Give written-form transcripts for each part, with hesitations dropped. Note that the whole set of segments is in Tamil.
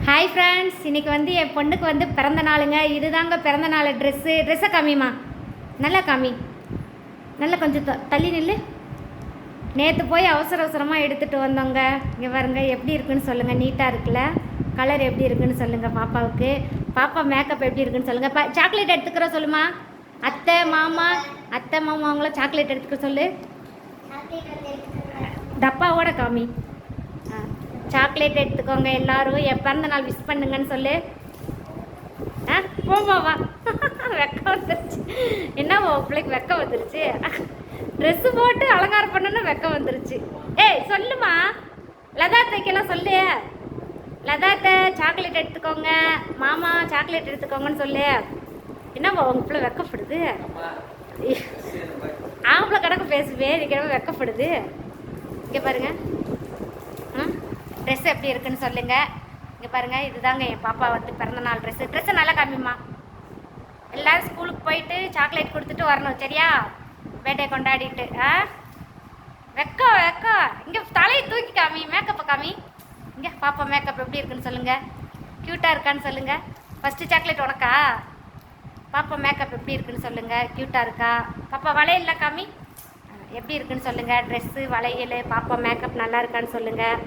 ஹாய் ஃப்ரெண்ட்ஸ், இன்றைக்கி வந்து என் பொண்ணுக்கு வந்து பிறந்த நாளுங்க. இதுதாங்க பிறந்த நாள் ட்ரெஸ்ஸை காமிம்மா, நல்லா காமி, நல்லா கொஞ்சம் தள்ளி நில்லு. நேற்று போய் அவசர அவசரமாக எடுத்துகிட்டு வந்தோங்க. இங்கே பாருங்க எப்படி இருக்குன்னு சொல்லுங்கள். நீட்டாக இருக்குல்ல, கலர் எப்படி இருக்குன்னு சொல்லுங்கள். பாப்பாவுக்கு பாப்பா மேக்கப் எப்படி இருக்குன்னு சொல்லுங்கள். சாக்லேட் எடுத்துக்கிற சொல்லுமா. அத்தை மாமா அவங்கள சாக்லேட் எடுத்துக்க சொல்லு. டப்பாவோட காமி. சாக்லேட் எடுத்துக்கோங்க எல்லாரும். என் பிறந்த நாள் விஷ் பண்ணுங்கன்னு சொல்லு. போமாவா வெக்கம் வந்துருச்சு. என்னவா பிள்ளைக்கு வெக்கம் வந்துருச்சு. ட்ரெஸ்ஸு போட்டு அலங்காரம் பண்ணணுன்னு வெக்கம் வந்துருச்சு. ஏய் சொல்லுமா, லதாத்தைக்கெல்லாம் சொல்லு. லதாத்தை சாக்லேட் எடுத்துக்கோங்க, மாமா சாக்லேட் எடுத்துக்கோங்கன்னு சொல்லு. என்னவா உங்கள் பிள்ளை வெக்கப்படுது. ஆம்பளை கணக்கு பேசுவே, இன்னைக்கு வெக்கப்படுது. இங்கே பாருங்க, ட்ரெஸ் எப்படி இருக்குன்னு சொல்லுங்கள். இங்கே பாருங்கள், இதுதாங்க என் பாப்பா வந்து பிறந்தநாள் ட்ரெஸ்ஸை நல்லா காமிம்மா. எல்லோரும் ஸ்கூலுக்கு போயிட்டு சாக்லேட் கொடுத்துட்டு வரணும், சரியா? பேட்டையை கொண்டாடிட்டு. வெக்கம் இங்கே தலையை தூக்கி காமி, மேக்கப்பை காமி. இங்கே பாப்பா மேக்கப் எப்படி இருக்குன்னு சொல்லுங்கள். க்யூட்டாக இருக்கான்னு சொல்லுங்கள். ஃபஸ்ட்டு சாக்லேட் உனக்கா? பாப்பா மேக்கப் எப்படி இருக்குன்னு சொல்லுங்கள். க்யூட்டாக இருக்கா? பாப்பா வளையல்லாம் காமி, எப்படி இருக்குன்னு சொல்லுங்கள். ட்ரெஸ்ஸு வளையல் பாப்பா மேக்கப் நல்லா இருக்கான்னு சொல்லுங்கள்.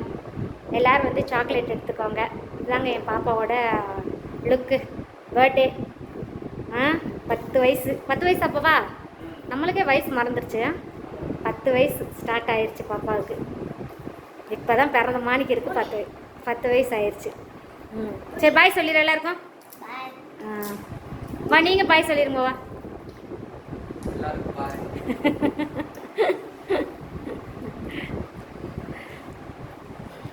எல்லோரும் வந்து சாக்லேட் எடுத்துக்கோங்க. இதுதாங்க என் பாப்பாவோட லுக்கு. பர்த்டே 10 வயசு அப்போவா? நம்மளுக்கே வயசு மறந்துருச்சு. 10 வயசு ஸ்டார்ட் ஆயிடுச்சு பாப்பாவுக்கு. இப்போ தான் பிறந்த மாணிக்கு இருக்குது. 10 வயசு ஆயிடுச்சு. சரி, பாய் சொல்லிடுற எல்லாருக்கும். வா, நீங்கள் பாய் சொல்லிடுங்க. வா